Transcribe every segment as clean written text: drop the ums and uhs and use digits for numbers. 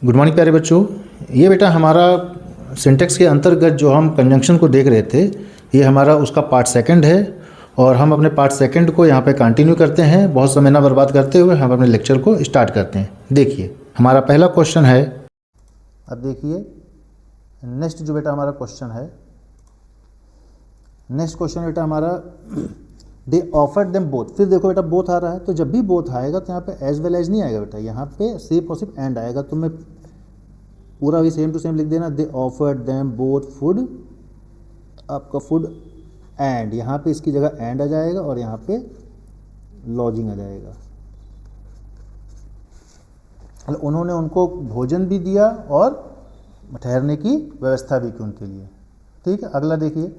Good morning प्यारे बच्चों। ये बेटा हमारा सिंटेक्स के अंतर्गत जो हम कंजंक्शन को देख रहे थे, ये हमारा उसका पार्ट सेकंड है और हम अपने पार्ट सेकंड को यहाँ पे कंटिन्यू करते हैं। बहुत समय ना बर्बाद करते हुए हम अपने लेक्चर को स्टार्ट करते हैं। देखिए हमारा पहला क्वेश्चन है, अब देखिए नेक्स्ट जो बेटा हमारा क्वेश्चन है, नेक्स्ट क्वेश्चन बेटा हमारा दे ऑफर्ड देम बोथ। फिर देखो बेटा बोथ आ रहा है, तो जब भी बोथ आएगा तो यहाँ पे एज वेल एज नहीं आएगा बेटा, यहाँ पे सिर्फ और सिर्फ एंड आएगा। तो मैं पूरा भी सेम टू सेम लिख देना, they offered them both food, आपका फूड एंड, यहाँ पे इसकी जगह एंड आ जाएगा और यहाँ पे लॉजिंग आ जाएगा। मतलब उन्होंने उनको भोजन भी दिया और ठहरने की व्यवस्था भी की उनके लिए। ठीक है, अगला देखिए,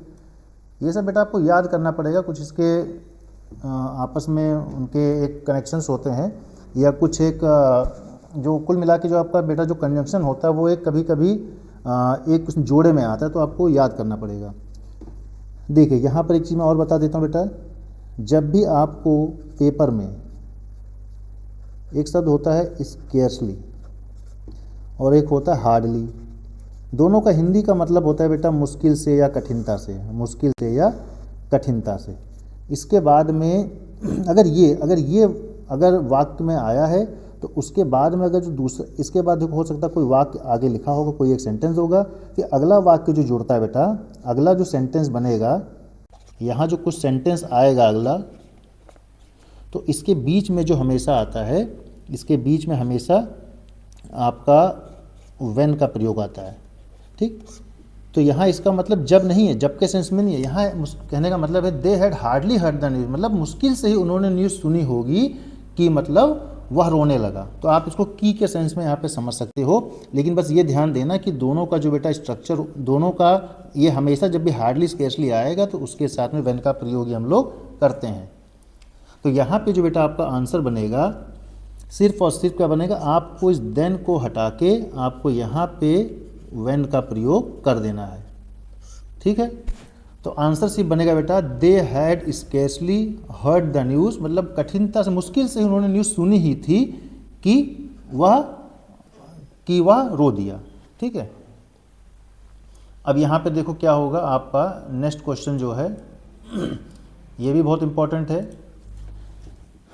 ये सब बेटा आपको याद करना पड़ेगा। कुछ इसके आपस में उनके एक कनेक्शंस होते हैं, या कुछ एक जो कुल मिला के जो आपका बेटा जो कंजंक्शन होता है वो एक कभी कभी एक कुछ जोड़े में आता है, तो आपको याद करना पड़ेगा। देखिए यहाँ पर एक चीज़ मैं और बता देता हूँ बेटा, जब भी आपको पेपर में एक शब्द होता है स्केर्सली और एक होता है हार्डली, दोनों का हिंदी का मतलब होता है बेटा मुश्किल से या कठिनता से, मुश्किल से या कठिनता से। इसके बाद में अगर वाक्य में आया है तो उसके बाद में अगर जो दूसरा, इसके बाद हो सकता है कोई वाक्य आगे लिखा होगा, कोई एक सेंटेंस होगा, फिर अगला वाक्य जो जुड़ता है बेटा, अगला जो सेंटेंस बनेगा, यहाँ जो कुछ सेंटेंस आएगा अगला, तो इसके बीच में जो हमेशा आता है, इसके बीच में हमेशा आपका व्हेन का प्रयोग आता है। ठीक, तो यहाँ इसका मतलब जब नहीं है, जब के सेंस में नहीं है। यहाँ कहने का मतलब है they had hardly heard the news, मतलब मुश्किल से ही उन्होंने न्यूज़ सुनी होगी कि मतलब वह रोने लगा। तो आप इसको की के सेंस में यहाँ पे समझ सकते हो, लेकिन बस ये ध्यान देना कि दोनों का जो बेटा स्ट्रक्चर, दोनों का ये हमेशा जब भी हार्डली स्केर्सली आएगा तो उसके साथ में व्हेन का प्रयोग हम लोग करते हैं। तो यहाँ पे जो बेटा आपका आंसर बनेगा, सिर्फ और सिर्फ क्या बनेगा, आपको इस देन को हटा के आपको यहाँ पे व्हेन का प्रयोग कर देना है। ठीक है, तो आंसर सिर्फ बनेगा बेटा they had scarcely heard the news, मतलब कठिनता से, मुश्किल से उन्होंने न्यूज़ सुनी ही थी कि वह रो दिया। ठीक है, अब यहाँ पे देखो क्या होगा आपका नेक्स्ट क्वेश्चन जो है, ये भी बहुत इंपॉर्टेंट है,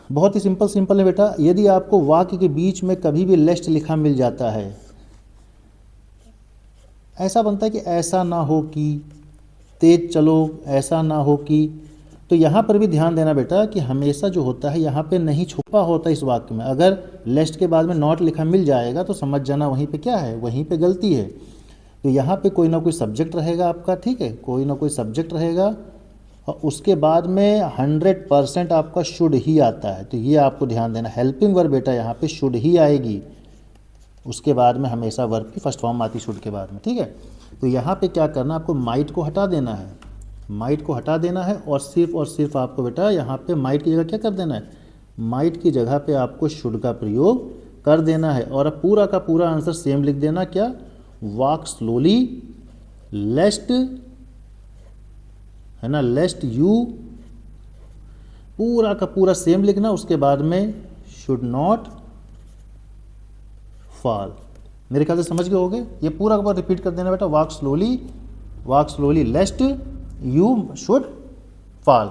बहुत ही सिंपल है बेटा। यदि आपको वाक्य के बीच में कभी भी लेस्ट लिखा मिल जाता है, ऐसा बनता है कि ऐसा ना हो कि, तेज चलो, ऐसा ना हो कि, तो यहाँ पर भी ध्यान देना बेटा कि हमेशा जो होता है यहाँ पे नहीं छुपा होता इस वाक्य में। अगर लेस्ट के बाद में नॉट लिखा मिल जाएगा तो समझ जाना वहीं पे क्या है, वहीं पे गलती है। तो यहाँ पे कोई ना कोई सब्जेक्ट रहेगा आपका, ठीक है, कोई ना कोई सब्जेक्ट रहेगा और उसके बाद में 100% आपका शुड ही आता है। तो ये आपको ध्यान देना, हेल्पिंग वर्ब बेटा यहाँ पे शुड ही आएगी, उसके बाद में हमेशा वर्ब की फर्स्ट फॉर्म आती शुड के बाद में। ठीक है, तो यहाँ पे क्या करना, आपको माइट को हटा देना है, माइट को हटा देना है और सिर्फ आपको बेटा यहाँ पे माइट की जगह क्या कर देना है, माइट की जगह पे आपको शुड का प्रयोग कर देना है। और अब पूरा का पूरा आंसर सेम लिख देना, क्या, वॉक स्लोली लेस्ट, है ना, लेस्ट यू, पूरा का पूरा सेम लिखना, उसके बाद में शुड नॉट फॉल। मेरे ख्याल से समझ गए होगे, ये पूरा का पूरा रिपीट कर देना बेटा, walk slowly लेस्ट you should fall.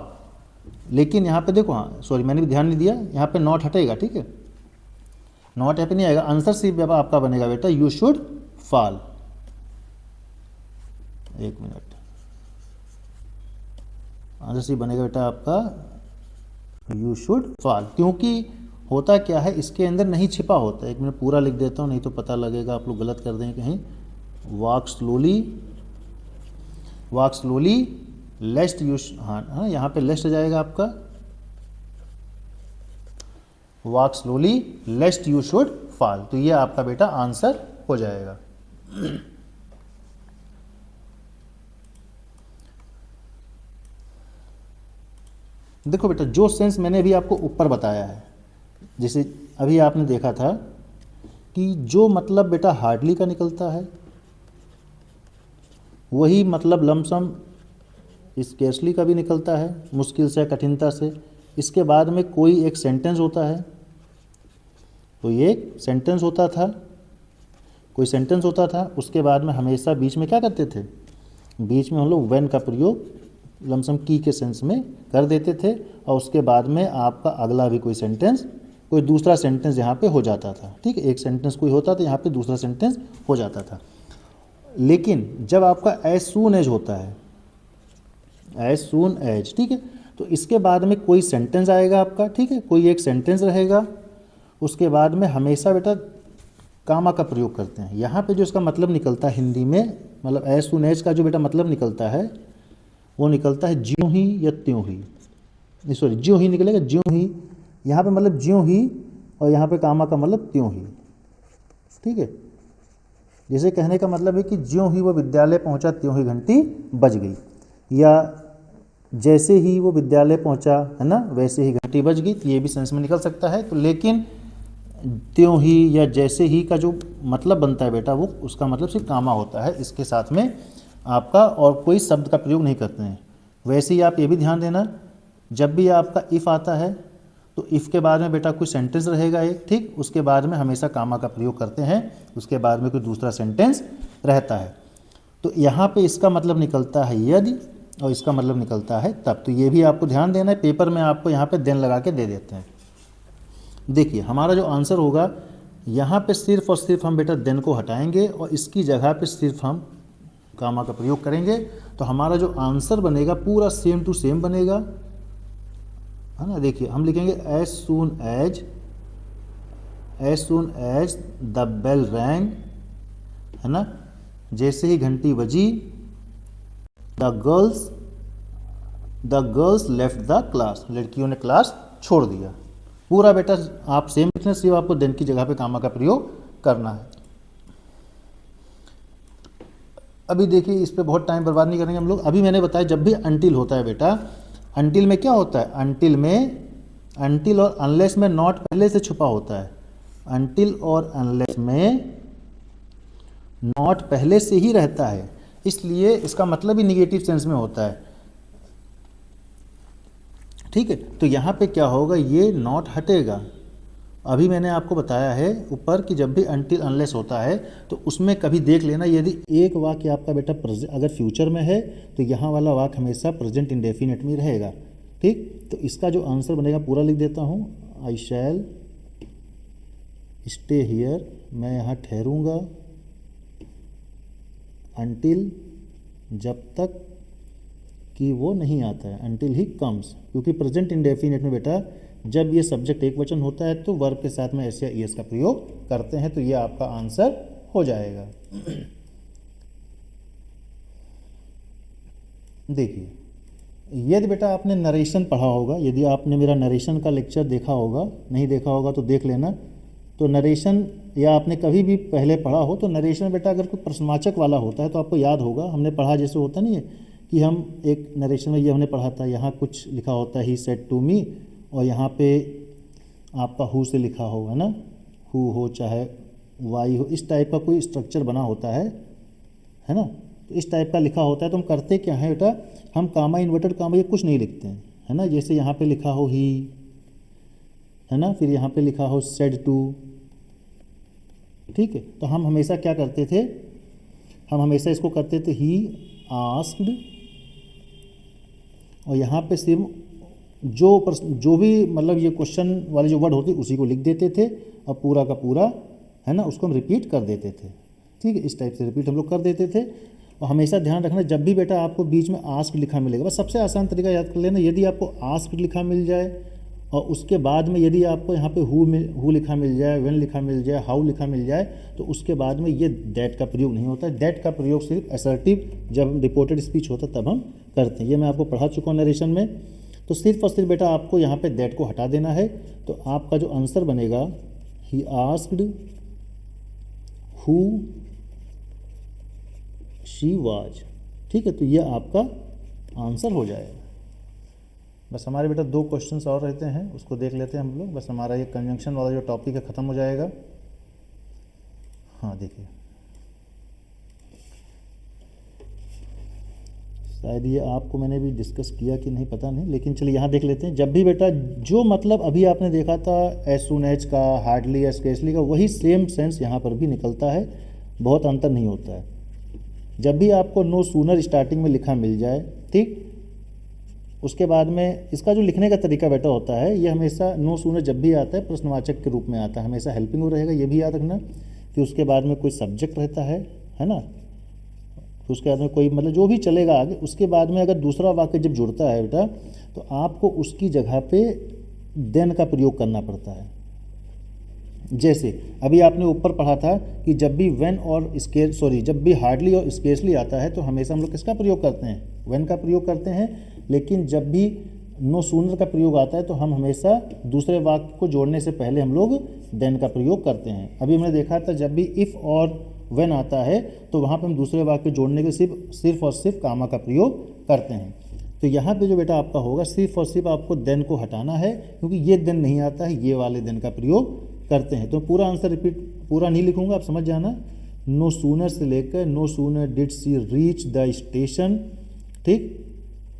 लेकिन यहाँ पे देखो, हाँ सॉरी मैंने भी ध्यान नहीं दिया, यहाँ पे नॉट हटेगा। ठीक है, नॉट यहाँ पे नहीं आएगा, आंसर सिर्फ आपका बनेगा बेटा यू शुड फॉल। एक मिनट, आंसर सिर्फ बनेगा बेटा आपका यू शुड फॉल, क्योंकि होता क्या है इसके अंदर नहीं छिपा होता है। एक मिनट पूरा लिख देता हूँ, नहीं तो पता लगेगा आप लोग गलत कर देंगे कहीं। वॉक स्लोली लेस्ट यू, हाँ यहाँ पे लेस्ट जाएगा आपका, walk slowly लेस्ट you should fall. तो ये आपका बेटा आंसर हो जाएगा। देखो बेटा जो सेंस मैंने अभी आपको ऊपर बताया है, जैसे अभी आपने देखा था कि जो मतलब बेटा हार्डली का निकलता है वही मतलब लमसम स्केर्सली का भी निकलता है, मुश्किल से, कठिनता से। इसके बाद में कोई एक सेंटेंस होता है, तो ये एक सेंटेंस होता था, कोई सेंटेंस होता था, उसके बाद में हमेशा बीच में क्या करते थे, बीच में हम लोग व्हेन का प्रयोग लमसम की के सेंस में कर देते थे, और उसके बाद में आपका अगला भी कोई सेंटेंस, कोई दूसरा सेंटेंस यहाँ पे हो जाता था। ठीक है, एक सेंटेंस कोई होता था, यहाँ पे दूसरा सेंटेंस हो जाता था। लेकिन जब आपका एज सून एज होता है, एज सून एज, ठीक है, तो इसके बाद में कोई सेंटेंस आएगा आपका, ठीक है, कोई एक सेंटेंस रहेगा, उसके बाद में हमेशा बेटा कामा का प्रयोग करते हैं। यहाँ पे जो इसका मतलब निकलता है हिंदी में, मतलब एज सून एज का जो बेटा मतलब निकलता है वो निकलता है ज्यों ही या त्यों ही, सॉरी ज्यों ही निकलेगा, ज्यों ही, यहाँ पे मतलब ज्यों ही, और यहाँ पे कामा का मतलब त्यों ही। ठीक है, जैसे कहने का मतलब है कि ज्यों ही वो विद्यालय पहुँचा त्यों ही घंटी बज गई, या जैसे ही वो विद्यालय पहुँचा, है ना, वैसे ही घंटी बज गई, तो ये भी सेंस में निकल सकता है। तो लेकिन त्यों ही या जैसे ही का जो मतलब बनता है बेटा, वो उसका मतलब सिर्फ कामा होता है, इसके साथ में आपका और कोई शब्द का प्रयोग नहीं करते हैं। वैसे ही आप ये भी ध्यान देना, जब भी आपका इफ़ आता है तो इफ़ के बाद में बेटा कोई सेंटेंस रहेगा एक, ठीक, उसके बाद में हमेशा कामा का प्रयोग करते हैं, उसके बाद में कोई दूसरा सेंटेंस रहता है। तो यहाँ पे इसका मतलब निकलता है यदि, और इसका मतलब निकलता है तब। तो ये भी आपको ध्यान देना है, पेपर में आपको यहाँ पे देन लगा के दे देते हैं। देखिए हमारा जो आंसर होगा, यहाँ पे सिर्फ और सिर्फ हम बेटा देन को हटाएंगे और इसकी जगह पे सिर्फ हम कामा का प्रयोग करेंगे, तो हमारा जो आंसर बनेगा पूरा सेम टू सेम बनेगा, है ना। देखिए हम लिखेंगे as soon as the bell rang, है ना, जैसे ही घंटी बजी, the girls left the class, लड़कियों ने क्लास छोड़ दिया। पूरा बेटा आप सेम लिखना, सिर्फ आपको देन की जगह पे कामा का प्रयोग करना है। अभी देखिए इस पे बहुत टाइम बर्बाद नहीं करेंगे हम लोग। अभी मैंने बताया जब भी अनटिल होता है बेटा, अनटिल में क्या होता है, अनटिल और अनलेस में नॉट पहले से छुपा होता है। अनटिल और अनलेस में नॉट पहले से ही रहता है, इसलिए इसका मतलब ही निगेटिव सेंस में होता है। ठीक है, तो यहाँ पे क्या होगा, ये नॉट हटेगा। अभी मैंने आपको बताया है ऊपर कि जब भी अनटिल अनलेस होता है तो उसमें कभी देख लेना, यदि एक वाक्य आपका बेटा अगर फ्यूचर में है तो यहाँ वाला वाक्य हमेशा प्रेजेंट इंडेफिनिट में रहेगा। ठीक, तो इसका जो आंसर बनेगा पूरा लिख देता हूँ, आई शैल स्टे हियर, मैं यहाँ ठहरूँगा, अनटिल, जब तक कि वो नहीं आता है, अनटिल ही कम्स, क्योंकि प्रेजेंट इंडेफिनिट में बेटा जब ये सब्जेक्ट एक वचन होता है तो वर्ब के साथ में एस या ईएस का प्रयोग करते हैं, तो ये आपका आंसर हो जाएगा। देखिए यदि बेटा आपने नरेशन पढ़ा होगा, यदि आपने मेरा नरेशन का लेक्चर देखा होगा, नहीं देखा होगा तो देख लेना। तो नरेशन या आपने कभी भी पहले पढ़ा हो तो नरेशन बेटा अगर कोई प्रश्नवाचक वाला होता है तो आपको याद होगा, हमने पढ़ा जैसे होता नहीं है कि हम एक नरेशन में ये हमने पढ़ा था, यहाँ कुछ लिखा होता है ही सेड टू मी, और यहाँ पे आपका हु से लिखा होगा ना, हु हो चाहे वाई हो, इस टाइप का कोई स्ट्रक्चर बना होता है ना। तो इस टाइप का लिखा होता है तो हम करते क्या है बेटा, हम कामा इन्वर्टेड कामा ये कुछ नहीं लिखते हैं, है ना। जैसे यहाँ पे लिखा हो ही, है ना, फिर यहाँ पे लिखा हो सेड टू, ठीक है, तो हम हमेशा क्या करते थे, हम हमेशा इसको करते थे ही आस्क्ड, और यहाँ पे सिर्फ जो भी मतलब ये क्वेश्चन वाले जो वर्ड होती उसी को लिख देते थे और पूरा का पूरा, है ना, उसको हम रिपीट कर देते थे। ठीक है, इस टाइप से रिपीट हम लोग कर देते थे। और हमेशा ध्यान रखना जब भी बेटा आपको बीच में आस्क्ड लिखा मिलेगा, बस सबसे आसान तरीका याद कर लेना, यदि आपको आस्क्ड लिखा मिल जाए और उसके बाद में यदि आपको यहाँ पे हु लिखा मिल जाए, व्हेन लिखा मिल जाए, हाउ लिखा मिल जाए, तो उसके बाद में ये दैट का प्रयोग नहीं होता है। दैट का प्रयोग सिर्फ असर्टिव जब रिपोर्टेड स्पीच होता तब हम करते हैं, ये मैं आपको पढ़ा चुका हूँ नरेशन में। तो सिर्फ और सिर्फ बेटा आपको यहाँ पे दैट को हटा देना है, तो आपका जो आंसर बनेगा he asked who she was. ठीक है, तो ये आपका आंसर हो जाएगा। बस हमारे बेटा 2 क्वेश्चंस और रहते हैं, उसको देख लेते हैं हम लोग, बस हमारा ये कंजंक्शन वाला जो टॉपिक है ख़त्म हो जाएगा। हाँ देखिए, शायद ये आपको मैंने भी डिस्कस किया कि नहीं पता नहीं, लेकिन चलिए यहाँ देख लेते हैं। जब भी बेटा जो मतलब अभी आपने देखा था एज सून एज का, हार्डली या स्केर्सली का, वही सेम सेंस यहाँ पर भी निकलता है। बहुत अंतर नहीं होता है। जब भी आपको नो सूनर स्टार्टिंग में लिखा मिल जाए, ठीक, उसके बाद में इसका जो लिखने का तरीका बेटा होता है, ये हमेशा नो सूनर जब भी आता है प्रश्नवाचक के रूप में आता है, हमेशा हेल्पिंग हो रहेगा। ये भी याद रखना कि उसके बाद में कोई सब्जेक्ट रहता है ना, उसके बाद में कोई मतलब जो भी चलेगा आगे, उसके बाद में अगर दूसरा वाक्य जब जुड़ता है बेटा, तो आपको उसकी जगह पे देन का प्रयोग करना पड़ता है। जैसे अभी आपने ऊपर पढ़ा था कि जब भी व्हेन और जब भी हार्डली और स्केर्सली आता है तो हमेशा हम लोग किसका प्रयोग करते हैं, व्हेन का प्रयोग करते हैं। लेकिन जब भी नो सूनर का प्रयोग आता है तो हम हमेशा दूसरे वाक्य को जोड़ने से पहले हम लोग देन का प्रयोग करते हैं। अभी हमने देखा था जब भी इफ़ और व्हेन आता है तो वहाँ पर हम दूसरे वाक्य जोड़ने के सिर्फ और सिर्फ कामा का प्रयोग करते हैं। तो यहाँ पे जो बेटा आपका होगा, सिर्फ और सिर्फ आपको देन को हटाना है, क्योंकि ये देन नहीं आता है, ये वाले देन का प्रयोग करते हैं। तो पूरा आंसर पूरा नहीं लिखूंगा, आप समझ जाना। नो सूनर से लेकर no sooner did she reach the station, ठीक,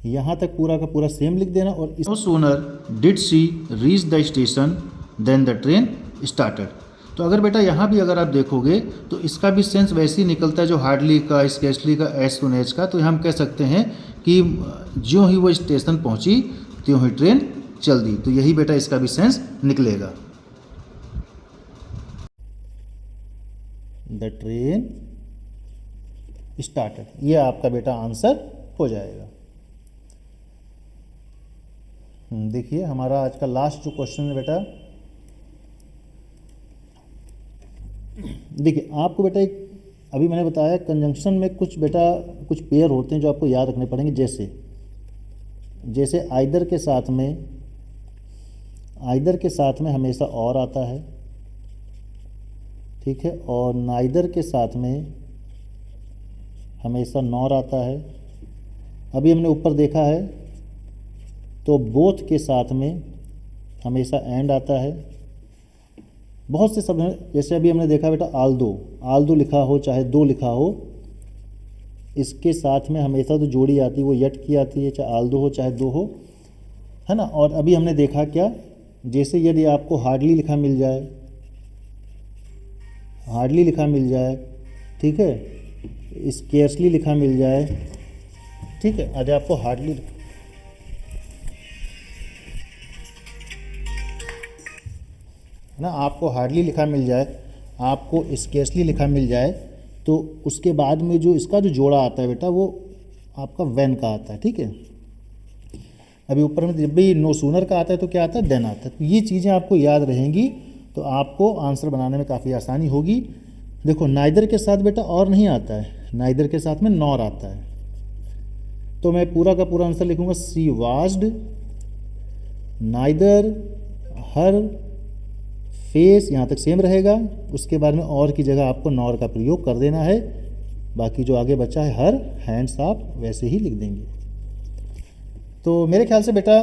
यहाँ तक पूरा का पूरा सेम लिख देना। और no sooner did she reach the station then the train started. तो अगर बेटा यहाँ भी अगर आप देखोगे तो इसका भी सेंस वैसे ही निकलता है जो हार्डली का, स्केर्सली का, एज सुन एज का। तो हम कह सकते हैं कि ज्यों ही वो स्टेशन पहुँची त्यों ही ट्रेन चल दी। तो यही बेटा इसका भी सेंस निकलेगा। द ट्रेन स्टार्टेड, ये आपका बेटा आंसर हो जाएगा। देखिए हमारा आज का लास्ट जो क्वेश्चन है बेटा, देखिए आपको बेटा एक अभी मैंने बताया कंजंक्शन में कुछ पेयर होते हैं जो आपको याद रखने पड़ेंगे। जैसे आइदर के साथ में हमेशा और आता है, ठीक है, और नाइदर के साथ में हमेशा नॉर आता है। अभी हमने ऊपर देखा है तो बोथ के साथ में हमेशा एंड आता है। बहुत से शब्द हैं, जैसे अभी हमने देखा बेटा आल्दो लिखा हो चाहे दो लिखा हो, इसके साथ में हमेशा तो जोड़ी आती है, वो यट की आती है, चाहे आल्दो हो चाहे दो हो, है ना। और अभी हमने देखा क्या, जैसे यदि आपको हार्डली लिखा मिल जाए, ठीक है, स्केर्सली लिखा मिल जाए, ठीक है, आज आपको हार्डली ना, आपको हार्डली लिखा मिल जाए, आपको स्केर्सली लिखा मिल जाए, तो उसके बाद में जो इसका जो जोड़ा आता है बेटा वो आपका व्हेन का आता है, ठीक है। अभी ऊपर में जब भी नो सूनर का आता है तो क्या आता है, देन आता है। तो ये चीज़ें आपको याद रहेंगी तो आपको आंसर बनाने में काफ़ी आसानी होगी। देखो नाइदर के साथ बेटा और नहीं आता है, नाइदर के साथ में नॉर आता है। तो मैं पूरा का पूरा आंसर लिखूंगा, सी वाज्ड नाइदर हर फेस, यहाँ तक सेम रहेगा। उसके बाद में और की जगह आपको नॉर का प्रयोग कर देना है। बाकी जो आगे बचा है हर हैंड्स आप वैसे ही लिख देंगे। तो मेरे ख्याल से बेटा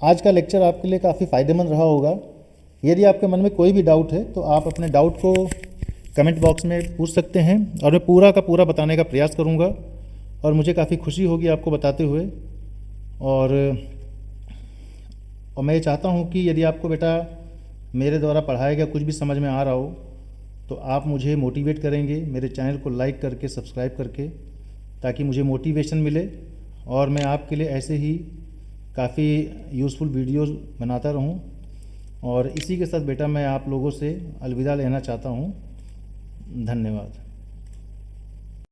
आज का लेक्चर आपके लिए काफ़ी फ़ायदेमंद रहा होगा। यदि आपके मन में कोई भी डाउट है तो आप अपने डाउट को कमेंट बॉक्स में पूछ सकते हैं और मैं पूरा का पूरा बताने का प्रयास करूँगा और मुझे काफ़ी खुशी होगी आपको बताते हुए। और मैं ये चाहता हूँ कि यदि आपको बेटा मेरे द्वारा पढ़ाया गया कुछ भी समझ में आ रहा हो तो आप मुझे मोटिवेट करेंगे मेरे चैनल को लाइक करके, सब्सक्राइब करके, ताकि मुझे मोटिवेशन मिले और मैं आपके लिए ऐसे ही काफ़ी यूज़फुल वीडियोस बनाता रहूं। और इसी के साथ बेटा मैं आप लोगों से अलविदा लेना चाहता हूं। धन्यवाद।